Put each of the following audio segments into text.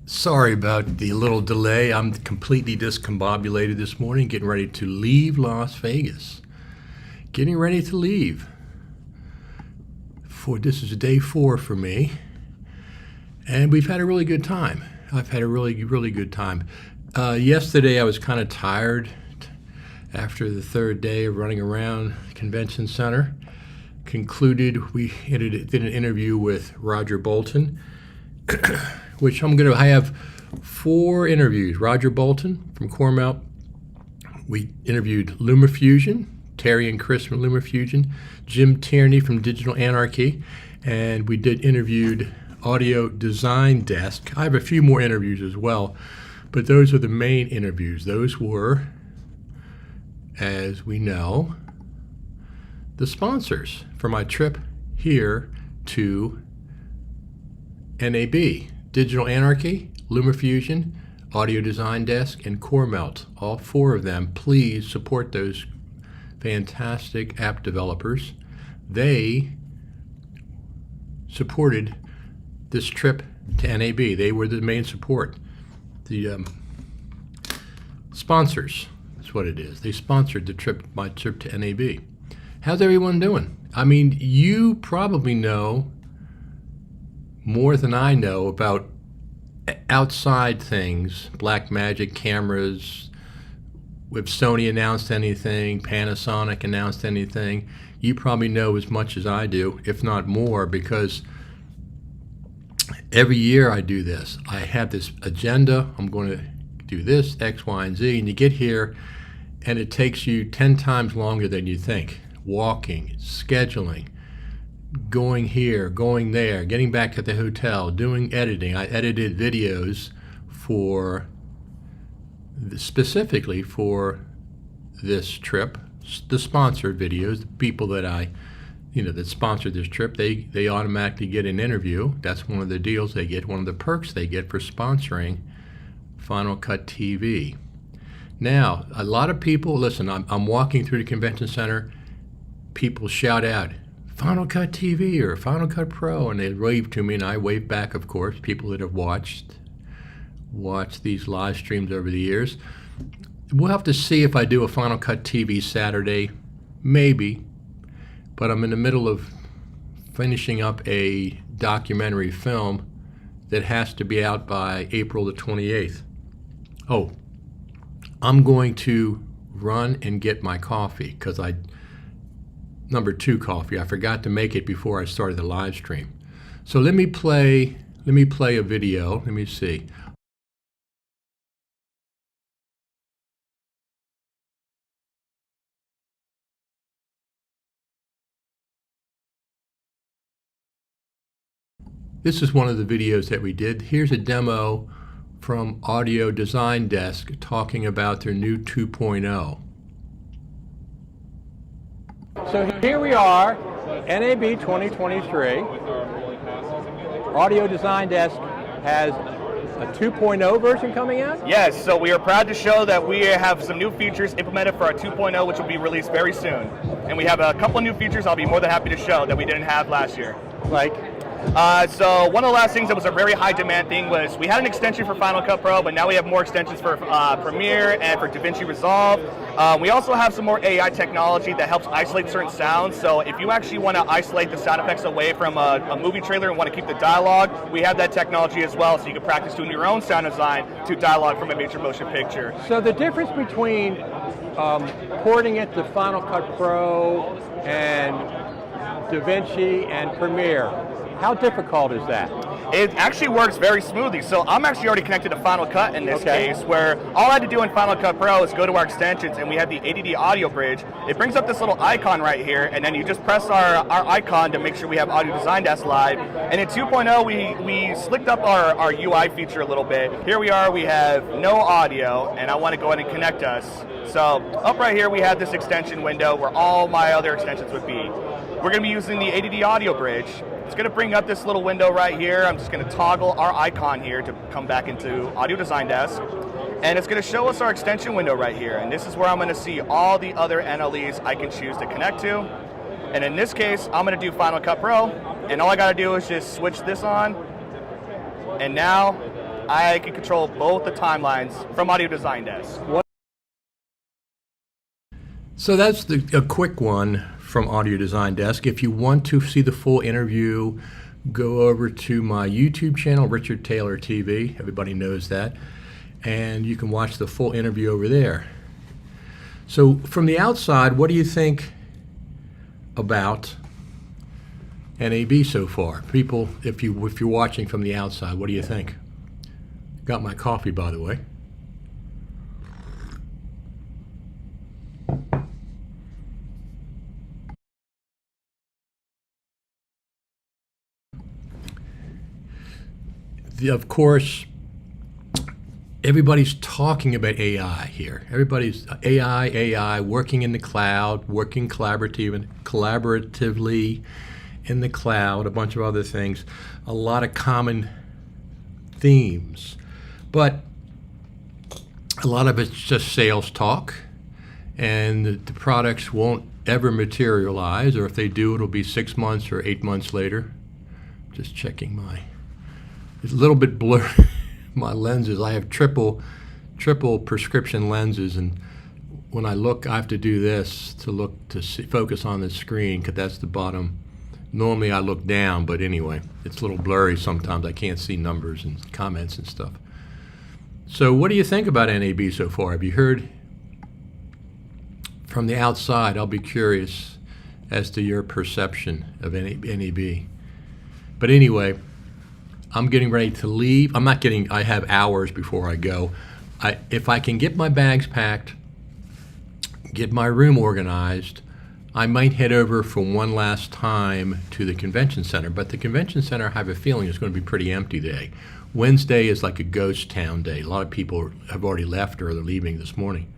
Sorry about the little delay. I'm completely discombobulated this morning, getting ready to leave Las Vegas. Getting ready to leave. This is day 4 for me, and we've had a really good time. I've had a really, really good time. Yesterday I was kind of tired after the 3rd day of running around the convention center. Concluded, we did an interview with Roger Bolton, which I have 4 interviews. Roger Bolton from Coremount. We interviewed LumaFusion, Terry and Chris from LumaFusion, Jim Tierney from Digital Anarchy, and we interviewed Audio Design Desk. I have a few more interviews as well, but those are the main interviews. Those were, as we know, the sponsors for my trip here to NAB. Digital Anarchy, LumaFusion, Audio Design Desk, and Coremount. All 4 of them. Please support those fantastic app developers. They supported this trip to NAB. They were the main support. The sponsors, that's what it is. They sponsored my trip to NAB. How's everyone doing? I mean, you probably know more than I know about outside things, black magic cameras. If Sony announced anything, Panasonic announced anything, you probably know as much as I do, if not more, because every year I do this. I have this agenda. I'm going to do this, X, Y, and Z, and you get here, and it takes you 10 times longer than you think. Walking, scheduling, going here, going there, getting back at the hotel, doing editing. I edited videos specifically for this trip, the sponsored videos, the people that that sponsored this trip, they automatically get an interview. That's one of the deals they get, one of the perks they get for sponsoring Final Cut TV. Now, a lot of people, listen, I'm walking through the convention center, people shout out, Final Cut TV or Final Cut Pro, and they wave to me, and I wave back, of course, people that have watched these live streams over the years. We'll have to see if I do a Final Cut TV Saturday, maybe, but I'm in the middle of finishing up a documentary film that has to be out by April the 28th. Oh, I'm going to run and get my coffee, because number 2 coffee. I forgot to make it before I started the live stream. So let me play a video. Let me see. This is one of the videos that we did. Here's a demo from Audio Design Desk talking about their new 2.0. So here we are, NAB 2023. Audio Design Desk has a 2.0 version coming out? Yes, so we are proud to show that we have some new features implemented for our 2.0, which will be released very soon. And we have a couple of new features I'll be more than happy to show that we didn't have last year. Like? So one of the last things that was a very high demand thing was we had an extension for Final Cut Pro, but now we have more extensions for Premiere and for DaVinci Resolve. We also have some more AI technology that helps isolate certain sounds. So if you actually want to isolate the sound effects away from a movie trailer and want to keep the dialogue, we have that technology as well, so you can practice doing your own sound design to dialogue from a major motion picture. So the difference between porting it to Final Cut Pro and DaVinci and Premiere, how difficult is that? It actually works very smoothly. So I'm actually already connected to Final Cut in this case, where all I had to do in Final Cut Pro is go to our extensions, and we have the ADD audio bridge. It brings up this little icon right here, and then you just press our icon to make sure we have Audio Design Desk live. And in 2.0, we slicked up our UI feature a little bit. Here we are, we have no audio, and I want to go ahead and connect us. So up right here, we have this extension window where all my other extensions would be. We're going to be using the ADD audio bridge. It's going to bring up this little window right here. I'm just going to toggle our icon here to come back into Audio Design Desk. And it's going to show us our extension window right here. And this is where I'm going to see all the other NLEs I can choose to connect to. And in this case, I'm going to do Final Cut Pro. And all I got to do is just switch this on. And now I can control both the timelines from Audio Design Desk. So that's a quick one from Audio Design Desk. If you want to see the full interview, go over to my YouTube channel, Richard Taylor TV. Everybody knows that. And you can watch the full interview over there. So from the outside, what do you think about NAB so far? People, if you're watching from the outside, what do you think? Got my coffee, by the way. Of course, everybody's talking about AI here. Everybody's AI, working in the cloud, working collaboratively in the cloud, a bunch of other things, a lot of common themes. But a lot of it's just sales talk, and the products won't ever materialize, or if they do, it'll be 6 months or 8 months later. Just checking it's a little bit blurry, my lenses. I have triple prescription lenses, and when I look, I have to do this to focus on the screen, because that's the bottom. Normally I look down, but anyway, it's a little blurry sometimes. I can't see numbers and comments and stuff. So what do you think about NAB so far? Have you heard from the outside? I'll be curious as to your perception of NAB. But anyway, I'm getting ready to leave. I have hours before I go. If I can get my bags packed, get my room organized, I might head over for one last time to the convention center. But the convention center, I have a feeling, is going to be pretty empty today. Wednesday is like a ghost town day. A lot of people have already left or they're leaving this morning.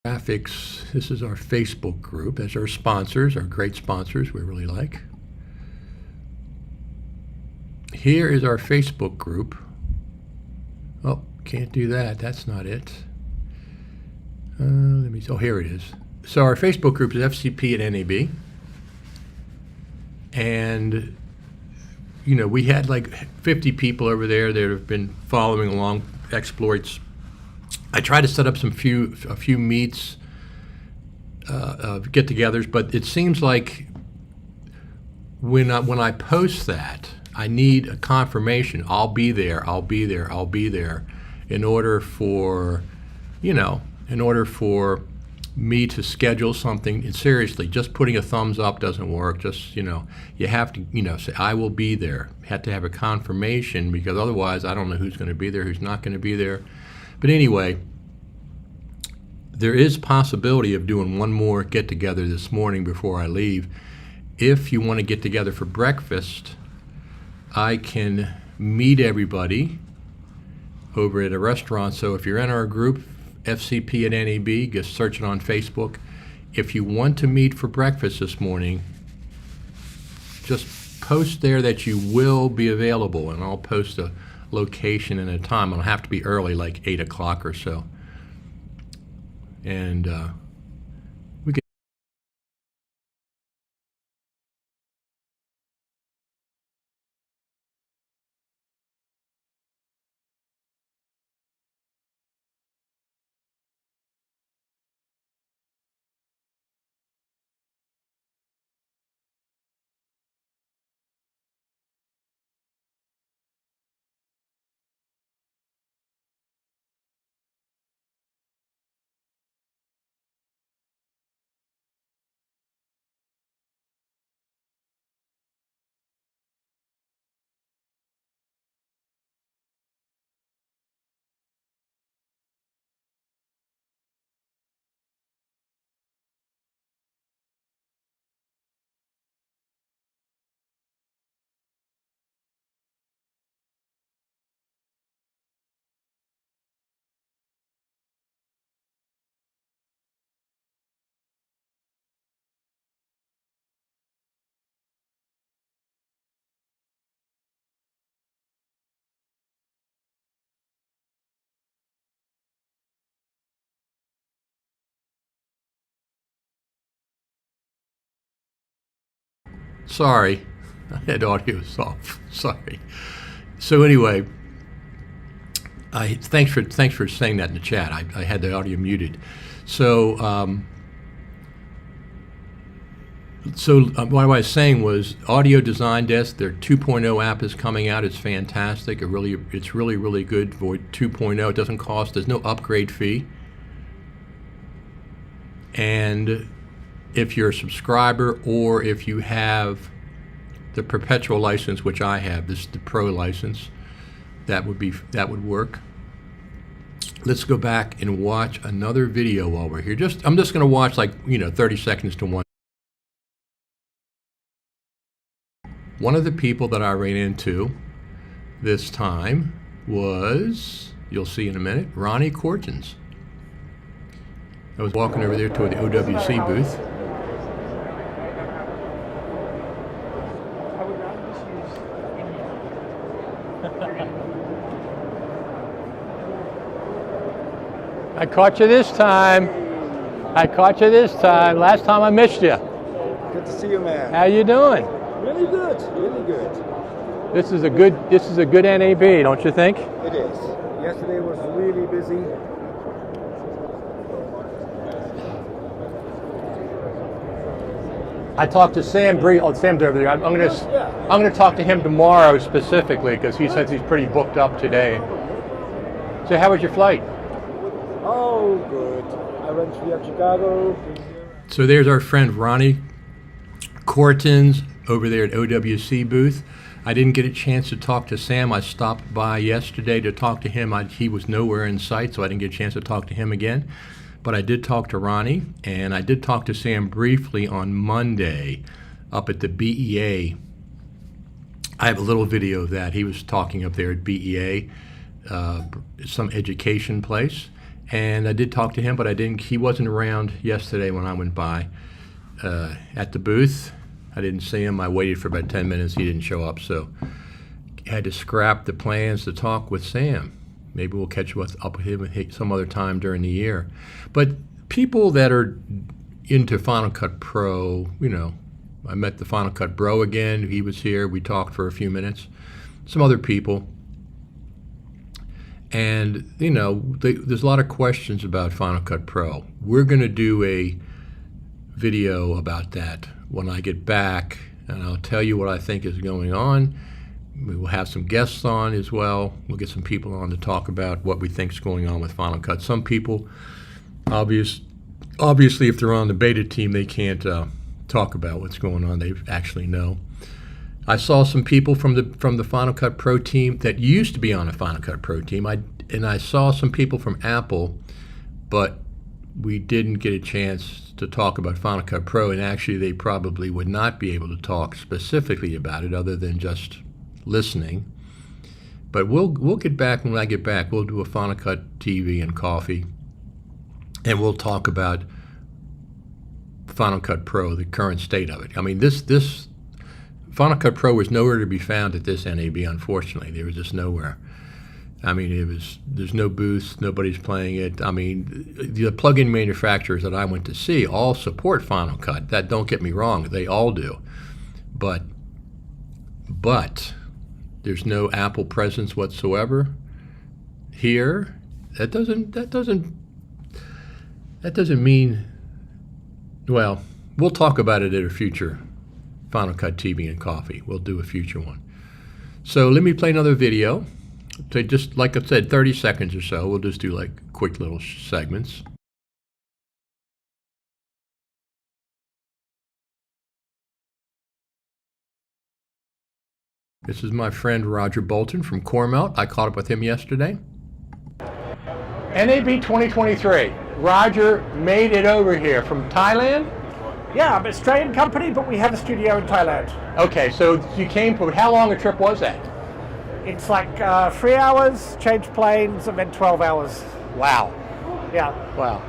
Graphics, this is our Facebook group. That's our sponsors, our great sponsors we really like. Here is our Facebook group. Oh, can't do that. That's not it. Let me see. Oh, here it is. So our Facebook group is FCP at NAB. And, you know, we had like 50 people over there that have been following along exploits. I try to set up a few meets, get-togethers, but it seems like when I post that, I need a confirmation. I'll be there. I'll be there. I'll be there, in order for, in order for me to schedule something. And seriously, just putting a thumbs up doesn't work. Just, you have to, say, I will be there. You have to have a confirmation, because otherwise I don't know who's going to be there, who's not going to be there. But anyway, there is possibility of doing one more get-together this morning before I leave. If you want to get together for breakfast, I can meet everybody over at a restaurant. So if you're in our group, FCP at NAB, just search it on Facebook. If you want to meet for breakfast this morning, just post there that you will be available, and I'll post a location and a time. It'll have to be early, like 8 o'clock or so. And we can. Sorry, I had audio off. Sorry. So anyway, thanks for saying that in the chat. I had the audio muted. So what I was saying was, Audio Design Desk, their 2.0 app is coming out. It's fantastic. It's really good for 2.0. It doesn't cost. There's no upgrade fee. And if you're a subscriber, or if you have the perpetual license, which I have, this is the pro license, that would work. Let's go back and watch another video while we're here. I'm just going to watch 30 seconds to one. One of the people that I ran into this time was, you'll see in a minute, Ronnie Cortins. I was walking over there toward the OWC booth. I caught you this time. Last time I missed you. Good to see you, man. How you doing? Really good, really good. This is a good NAB, don't you think? It is. Yesterday was really busy. I talked to Sam Sam's over there. I'm gonna talk to him tomorrow specifically, because he says he's pretty booked up today. So how was your flight? Oh, good. I went via Chicago. So there's our friend Ronnie Cortins over there at OWC booth. I didn't get a chance to talk to Sam. I stopped by yesterday to talk to him. He was nowhere in sight, so I didn't get a chance to talk to him again. But I did talk to Ronnie, and I did talk to Sam briefly on Monday up at the BEA. I have a little video of that. He was talking up there at BEA, some education place. And I did talk to him, but he wasn't around yesterday when I went by at the booth. I didn't see him. I waited for about 10 minutes. He didn't show up, so I had to scrap the plans to talk with Sam. Maybe we'll catch up with him some other time during the year. But people that are into Final Cut Pro, I met the Final Cut Bro again. He was here. We talked for a few minutes. Some other people. And, there's a lot of questions about Final Cut Pro. We're going to do a video about that when I get back, and I'll tell you what I think is going on. We will have some guests on as well. We'll get some people on to talk about what we think is going on with Final Cut. Some people, obviously, if they're on the beta team, they can't talk about what's going on. They actually know. I saw some people from the Final Cut Pro team that used to be on a Final Cut Pro team. I saw some people from Apple, but we didn't get a chance to talk about Final Cut Pro, and actually they probably would not be able to talk specifically about it other than just listening. But we'll get back. When I get back, we'll do a Final Cut TV and coffee, and we'll talk about Final Cut Pro, the current state of it. I mean, this Final Cut Pro was nowhere to be found at this NAB, unfortunately. There was just nowhere. I mean, there's no booths, nobody's playing it. I mean, the plug-in manufacturers that I went to see all support Final Cut. That, don't get me wrong, they all do. But there's no Apple presence whatsoever here. That doesn't mean, well, we'll talk about it at a future Final Cut TV and Coffee. We'll do a future one. So let me play another video. So just like I said, 30 seconds or so. We'll just do like quick little segments. This is my friend Roger Bolton from Coremelt. I caught up with him yesterday. NAB 2023. Roger made it over here from Thailand? Yeah, I'm an Australian company, but we have a studio in Thailand. Okay, so you came for, how long a trip was that? It's like 3 hours, change planes, and then 12 hours. Wow. Yeah. Wow.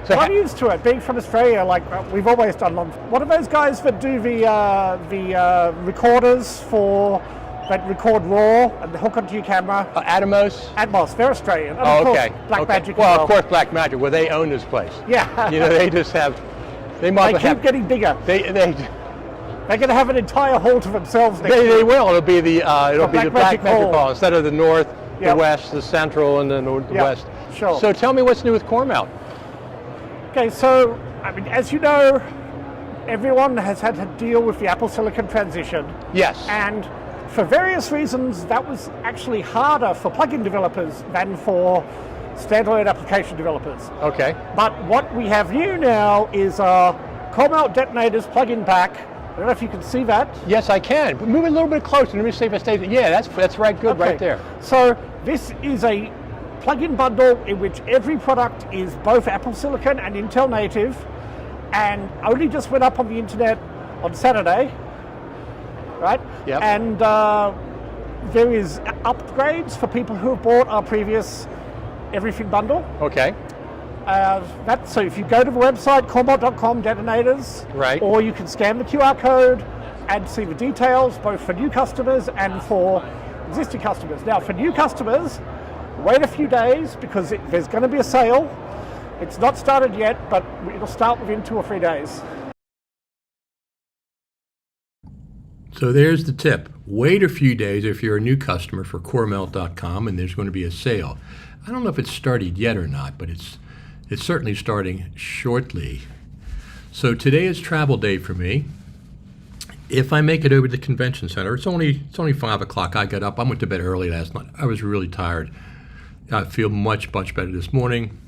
So So I'm used to it. Being from Australia, like we've always done long. What are those guys that do the recorders for that record RAW and hook onto your camera? Atomos? Atmos. They're Australian. And Oh, of course, okay. Blackmagic. Okay. Well, of course, Blackmagic. Well, they own this place. Yeah. You know, they just have. They might They keep have. getting bigger. They They're going to have an entire hall to themselves next they year. will. It'll be the Blackmagic Blackmagic Hall. Hall instead of the north, Yep. the west, the central, and then the Yep, west. sure. So tell me what's new with Coremelt. Okay, so, I mean, as you know, everyone has had to deal with the Apple Silicon transition. Yes. And for various reasons, that was actually harder for plugin developers than for standalone application developers. Okay. But what we have new now is Coremelt Detonators plugin pack. I don't know if you can see that. Yes, I can. But move it a little bit closer. Let me see if I stay. Yeah, that's right. Good, Okay. right there. So this is a plugin bundle in which every product is both Apple Silicon and Intel native, and only just went up on the internet on Saturday, right? Yep. And there is upgrades for people who have bought our previous everything bundle. Okay. So if you go to the website, coremelt.com, detonators, Right. or you can scan the QR code and see the details, both for new customers and for existing customers. Now, for new customers, wait a few days because there's going to be a sale. It's not started yet, but it'll start within 2 or 3 days. So there's the tip. Wait a few days if you're a new customer for coremelt.com, and there's going to be a sale. I don't know if it's started yet or not, but it's certainly starting shortly. So today is travel day for me. If I make it over to the convention center, it's only 5 o'clock. I got up. I went to bed early last night. I was really tired. I feel much better this morning.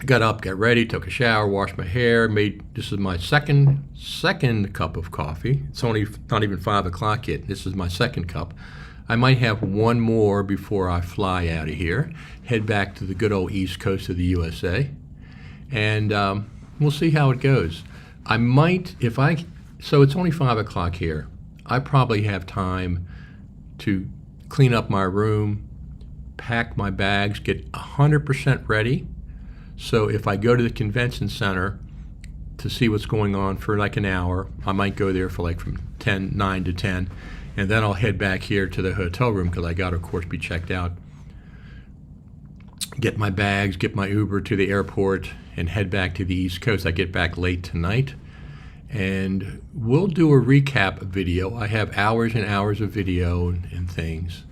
Got up, got ready, took a shower, washed my hair, this is my second cup of coffee. It's only not even 5 o'clock yet. This is my second cup. I might have one more before I fly out of here, head back to the good old East Coast of the USA, and we'll see how it goes. I might, so it's only 5 o'clock here. I probably have time to clean up my room, pack my bags, get 100% ready. So if I go to the convention center to see what's going on for like an hour, I might go there for like from 9 to 10, and then I'll head back here to the hotel room because I got to, of course, be checked out. Get my bags, get my Uber to the airport, and head back to the East Coast. I get back late tonight, and we'll do a recap video. I have hours and hours of video and things,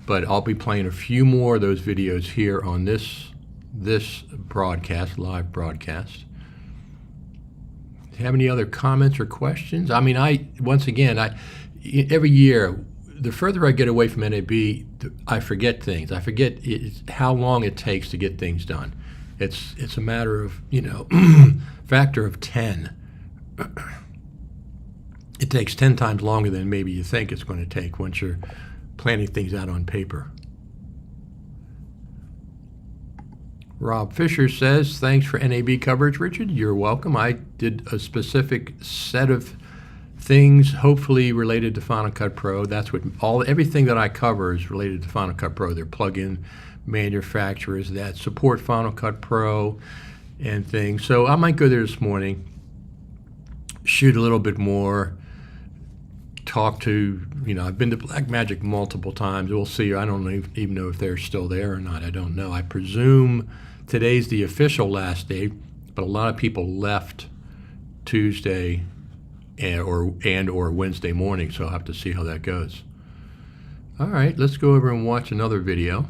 but I'll be playing a few more of those videos here on this broadcast, live broadcast. Do you have any other comments or questions? I mean, once again, every year the further I get away from NAB, I forget things. I forget how long it takes to get things done. It's a matter of, factor of 10. It takes 10 times longer than maybe you think it's going to take once you're planning things out on paper. Rob Fisher says, thanks for NAB coverage, Richard. You're welcome. I did a specific set of things, hopefully related to Final Cut Pro. That's what everything that I cover is related to Final Cut Pro. They're plug-in manufacturers that support Final Cut Pro and things. So I might go there this morning, shoot a little bit more, talk to, I've been to Blackmagic multiple times. We'll see. I don't even know if they're still there or not. I don't know. I presume today's the official last day, but a lot of people left Tuesday or Wednesday morning, so I'll have to see how that goes. All right, let's go over and watch another video.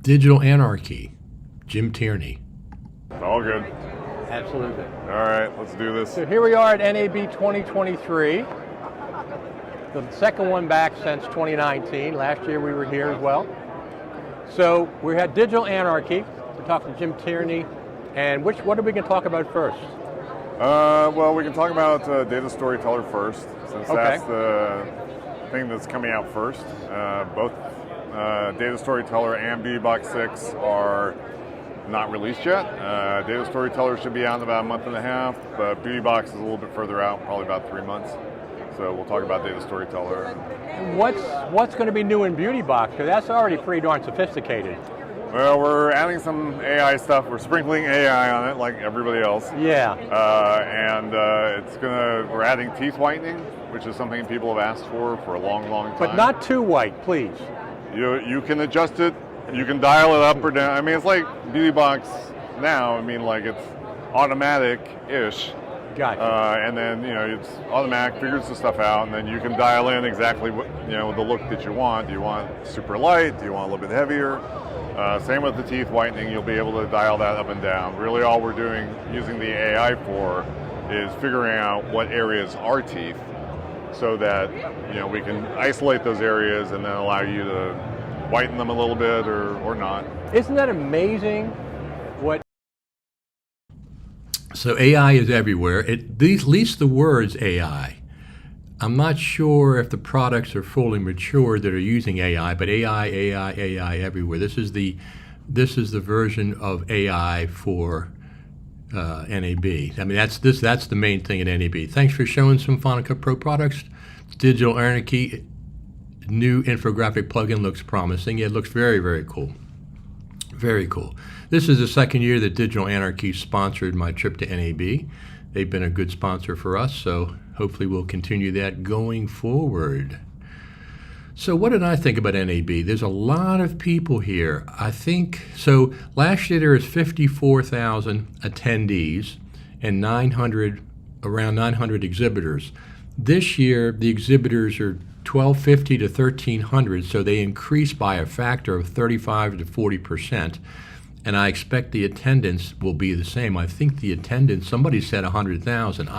Digital Anarchy, Jim Tierney. All good. Absolutely. All right, let's do this. So here we are at NAB 2023, the second one back since 2019. Last year we were here as well. So we had Digital Anarchy. We're talking to Jim Tierney. And what are we going to talk about first? Well, we can talk about Data Storyteller first, since that's the thing that's coming out first. Both Data Storyteller and Beauty Box 6 are not released yet. Data Storyteller should be out in about a month and a half, but Beauty Box is a little bit further out, probably about 3 months. So we'll talk about Data Storyteller. What's going to be new in Beauty Box? Because that's already pretty darn sophisticated. Well, we're adding some AI stuff. We're sprinkling AI on it like everybody else. Yeah. We're adding teeth whitening, which is something people have asked for a long, long time. But not too white, please. You can adjust it. You can dial it up or down. I mean, it's like Beauty Box now. I mean, like it's automatic-ish. Gotcha. And then, it's automatic, figures the stuff out, and then you can dial in exactly what, the look that you want. Do you want super light? Do you want a little bit heavier? Same with the teeth whitening. You'll be able to dial that up and down. Really all we're doing, using the AI for, is figuring out what areas are teeth so that, we can isolate those areas and then allow you to whiten them a little bit or not. Isn't that amazing? So AI is everywhere. At least the words AI. I'm not sure if the products are fully mature that are using AI, but AI everywhere. This is the version of AI for NAB. I mean, that's the main thing at NAB. Thanks for showing some Final Cut Pro products. Digital Anarchy new infographic plugin looks promising. It looks very, very cool. Very cool. This is the second year that Digital Anarchy sponsored my trip to NAB. They've been a good sponsor for us, so hopefully we'll continue that going forward. So what did I think about NAB? There's a lot of people here. I think, so last year there was 54,000 attendees and around 900 exhibitors. This year the exhibitors are 1,250 to 1,300, so they increased by a factor of 35 to 40%. And I expect the attendance will be the same. I think the attendance, somebody said 100,000.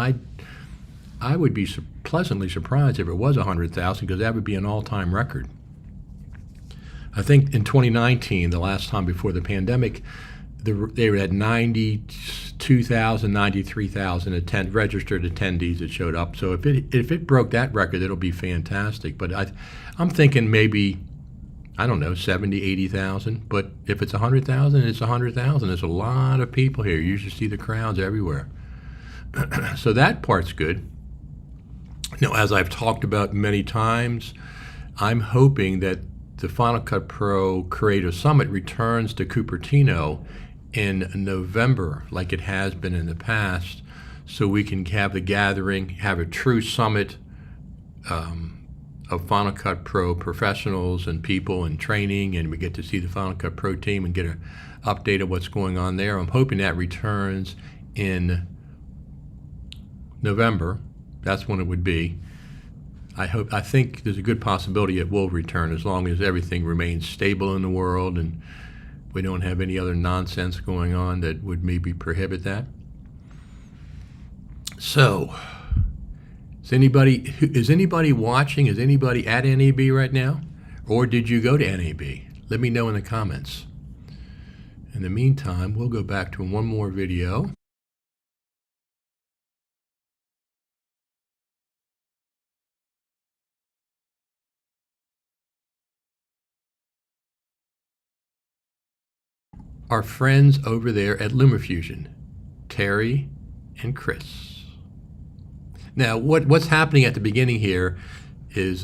I would be pleasantly surprised if it was 100,000, because that would be an all-time record. I think in 2019, the last time before the pandemic, they were at 92,000, 93,000 registered attendees that showed up. So if it broke that record, it'll be fantastic. But I'm thinking maybe, I don't know, 70, 80,000. But if it's 100,000, it's 100,000. There's a lot of people here. You should see the crowds everywhere. So that part's good. As I've talked about many times, I'm hoping that the Final Cut Pro Creative Summit returns to Cupertino in November, like it has been in the past, so we can have the gathering, have a true summit of Final Cut Pro professionals and people and training, and we get to see the Final Cut Pro team and get an update of what's going on there. I'm hoping that returns in November. That's when it would be. I think there's a good possibility it will return as long as everything remains stable in the world and we don't have any other nonsense going on that would maybe prohibit that. So, is anybody watching? Is anybody at NAB right now? Or did you go to NAB? Let me know in the comments. In the meantime, we'll go back to one more video. Our friends over there at LumaFusion, Terry and Chris. Now, what's happening at the beginning here is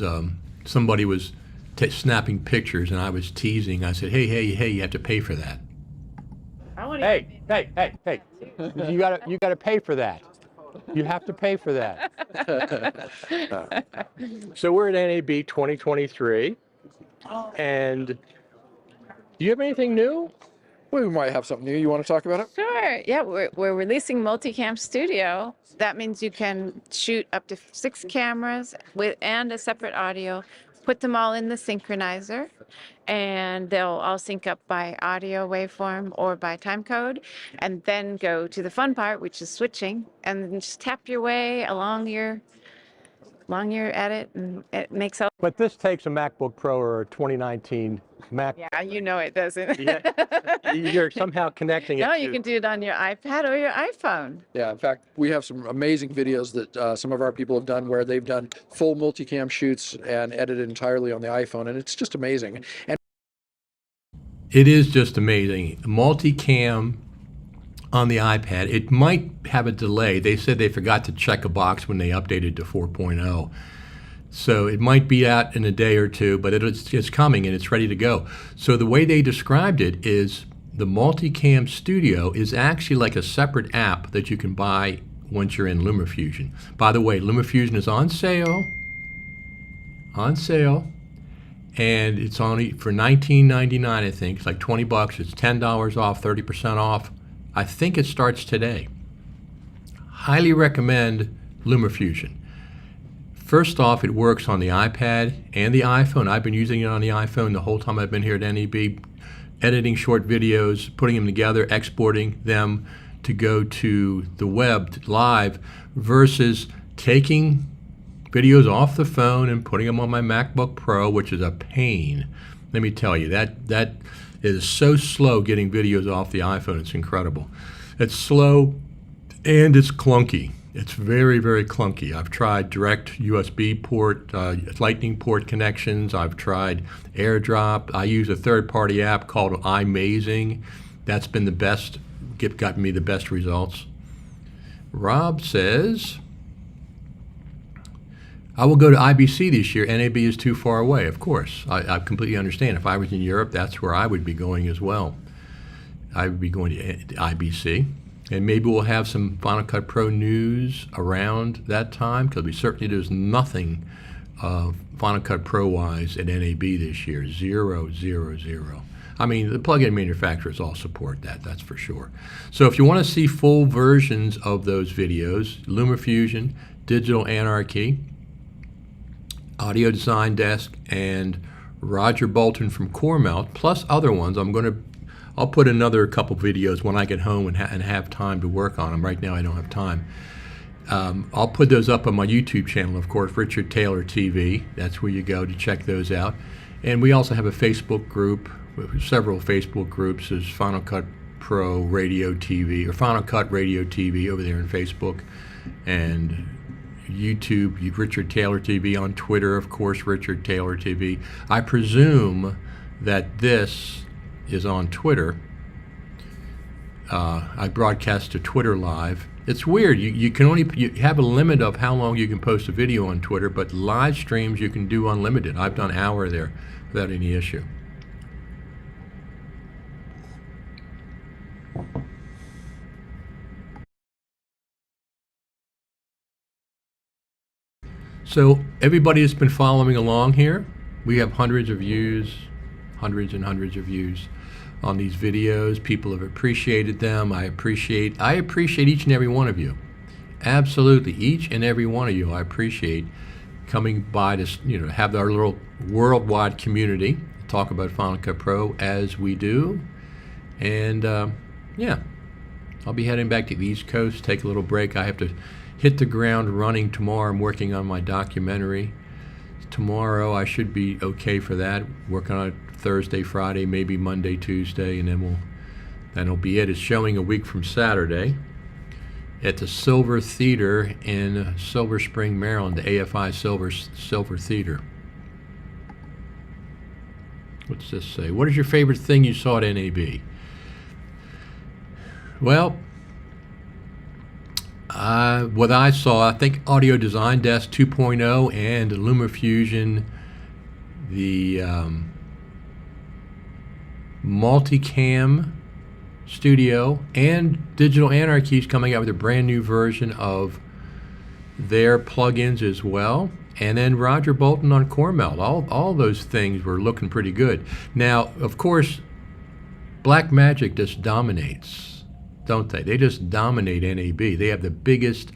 somebody was snapping pictures, and I was teasing. I said, hey, you have to pay for that. Hey! You gotta pay for that. You have to pay for that. So we're at NAB 2023, and do you have anything new? We might have something new. You want to talk about it? Sure. Yeah, we're releasing Multicam Studio. That means you can shoot up to 6 cameras and a separate audio, put them all in the synchronizer, and they'll all sync up by audio waveform or by timecode, and then go to the fun part, which is switching, and then just tap your way along your edit, and it makes all. But this takes a MacBook Pro or a 2019 Mac. Yeah, you know it doesn't. You're somehow connecting it. No, you can do it on your iPad or your iPhone. Yeah, in fact, we have some amazing videos that some of our people have done where they've done full multicam shoots and edited entirely on the iPhone, and it's just amazing. And It is just amazing. Multicam on the iPad. It might have a delay. They said they forgot to check a box when they updated to 4.0. So it might be out in a day or two, but it's coming and it's ready to go. So the way they described it is the Multicam Studio is actually like a separate app that you can buy once you're in LumaFusion. By the way, LumaFusion is on sale, and it's only for $19.99, I think. It's like 20 bucks. It's $10 off, 30% off. I think it starts today. Highly recommend LumaFusion. First off, it works on the iPad and the iPhone. I've been using it on the iPhone the whole time I've been here at NAB, editing short videos, putting them together, exporting them to go to the web live, versus taking videos off the phone and putting them on my MacBook Pro, which is a pain. Let me tell you, that is so slow getting videos off the iPhone. It's incredible. It's slow and it's clunky. It's very, very clunky. I've tried direct USB port, lightning port connections. I've tried AirDrop. I use a third-party app called iMazing. That's been the best, gotten me the best results. Rob says, I will go to IBC this year. NAB is too far away, of course. I completely understand. If I was in Europe, that's where I would be going as well. I would be going to IBC. And maybe we'll have some Final Cut Pro news around that time, because there's nothing Final Cut Pro-wise at NAB this year. 0, 0, 0. I mean, the plug-in manufacturers all support that, that's for sure. So if you want to see full versions of those videos, LumaFusion, Digital Anarchy, Audio Design Desk, and Roger Bolton from CoreMount, plus other ones. I'll put another couple videos when I get home and have time to work on them. Right now I don't have time. I'll put those up on my YouTube channel, of course, Richard Taylor TV. That's where you go to check those out. And we also have a Facebook group, several Facebook groups. There's Final Cut Pro Radio TV, or Final Cut Radio TV over there on Facebook. And YouTube, Richard Taylor TV. On Twitter, of course, Richard Taylor TV. I presume that this is on Twitter. I broadcast to Twitter live. It's weird. You have a limit of how long you can post a video on Twitter, but live streams you can do unlimited. I've done an hour there without any issue. So everybody that's been following along here, we have hundreds of views, hundreds and hundreds of views on these videos. People have appreciated them. I appreciate each and every one of you. Absolutely, each and every one of you I appreciate coming by to, have our little worldwide community, talk about Final Cut Pro as we do. And yeah, I'll be heading back to the East Coast, take a little break. I have to hit the ground running tomorrow. I'm working on my documentary. Tomorrow I should be okay for that. Working on it Thursday, Friday, maybe Monday, Tuesday, and then that'll be it. It's showing a week from Saturday at the Silver Theater in Silver Spring, Maryland, the AFI Silver Theater. What's this say? What is your favorite thing you saw at NAB? Well, what I saw, I think Audio Design Desk 2.0 and LumaFusion, the Multicam Studio, and Digital Anarchy is coming out with a brand new version of their plugins as well. And then Roger Bolton on Cormelt. All those things were looking pretty good. Now, of course, Blackmagic just dominates, don't they? They just dominate NAB. They have the biggest,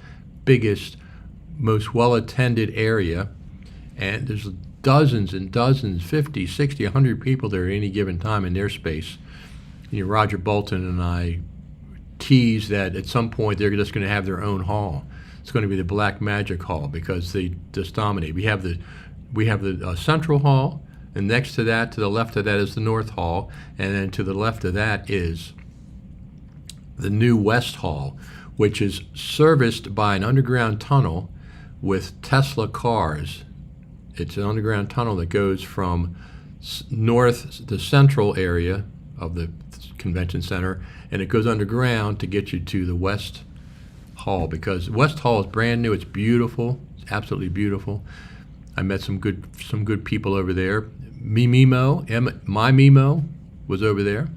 most well-attended area, and there's dozens and dozens, 50, 60, 100 people there at any given time in their space. Roger Bolton and I tease that at some point they're just going to have their own hall. It's going to be the Blackmagic Hall because they just dominate. We have the Central Hall, and next to that, to the left of that is the North Hall, and then to the left of that is the new West Hall, which is serviced by an underground tunnel with Tesla cars. It's an underground tunnel that goes from north, the central area of the convention center, and it goes underground to get you to the West Hall, because West Hall is brand new. It's beautiful. It's absolutely beautiful. I met some good people over there. My Mimo was over there,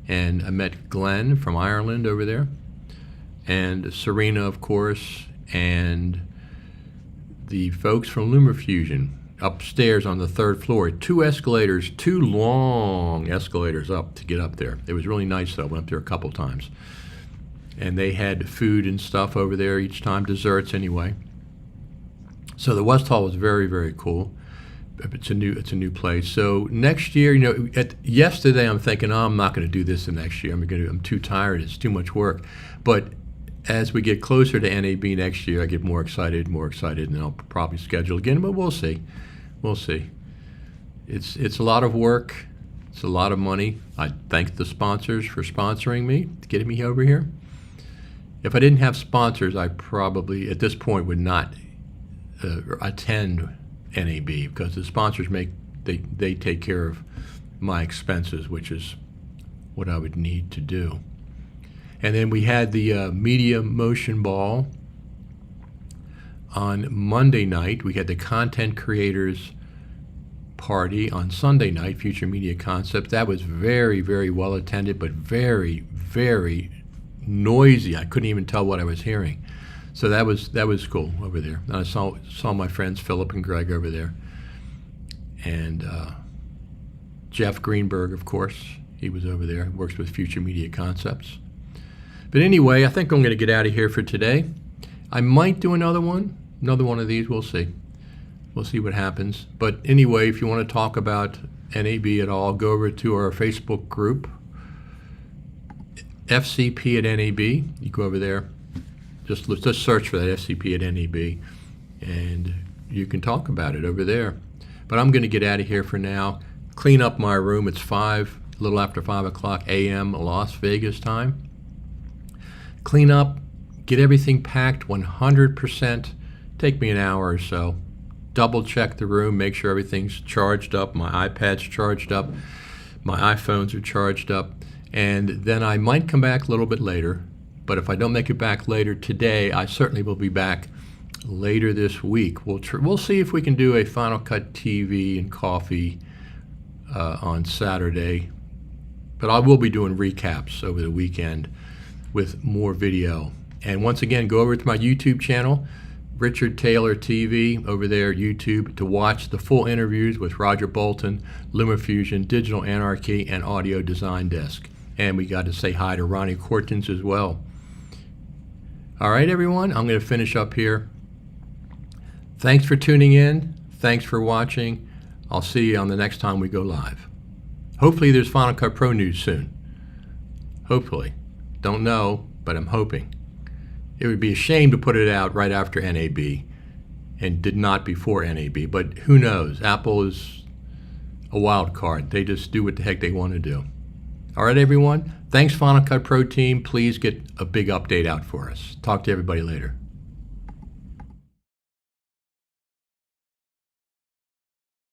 and I met Glenn from Ireland over there, and Serena, of course, and the folks from LumaFusion upstairs on the 3rd floor. 2 escalators, 2 long escalators up to get up there. It was really nice though. I went up there a couple times. And they had food and stuff over there each time, desserts anyway. So the West Hall was very, very cool. It's a new place. So next year, yesterday I'm thinking, I'm not going to do this the next year. I'm too tired. It's too much work. But as we get closer to NAB next year, I get more excited, and I'll probably schedule again. But we'll see. We'll see. It's a lot of work. It's a lot of money. I thank the sponsors for sponsoring me, getting me over here. If I didn't have sponsors, I probably, at this point, would not attend NAB, because the sponsors they take care of my expenses, which is what I would need to do. And then we had the Media Motion Ball on Monday night. We had the Content Creators Party on Sunday night, Future Media Concepts. That was very, very well attended, but very, very noisy. I couldn't even tell what I was hearing. So that was cool over there. And I saw my friends Philip and Greg over there, and Jeff Greenberg, of course, he was over there. Works with Future Media Concepts. But anyway, I think I'm going to get out of here for today. I might do another one of these. We'll see. We'll see what happens. But anyway, if you want to talk about NAB at all, go over to our Facebook group, FCP at NAB. You go over there. Just search for that, FCP at NAB, and you can talk about it over there. But I'm going to get out of here for now. Clean up my room. It's a little after 5 o'clock a.m. Las Vegas time. Clean up, get everything packed 100%. Take me an hour or so. Double check the room, make sure everything's charged up. My iPad's charged up. My iPhones are charged up. And then I might come back a little bit later. But if I don't make it back later today, I certainly will be back later this week. We'll see if we can do a Final Cut TV and coffee on Saturday. But I will be doing recaps over the weekend with more video. And once again, go over to my YouTube channel, Richard Taylor TV, over there, YouTube, to watch the full interviews with Roger Bolton, LumaFusion, Digital Anarchy, and Audio Design Desk. And we got to say hi to Ronnie Cortins as well. All right, everyone, I'm going to finish up here. Thanks for tuning in. Thanks for watching. I'll see you on the next time we go live. Hopefully there's Final Cut Pro news soon. Hopefully. Don't know, but I'm hoping. It would be a shame to put it out right after NAB and did not before NAB, but who knows? Apple is a wild card. They just do what the heck they want to do. All right, everyone. Thanks, Final Cut Pro team. Please get a big update out for us. Talk to everybody later.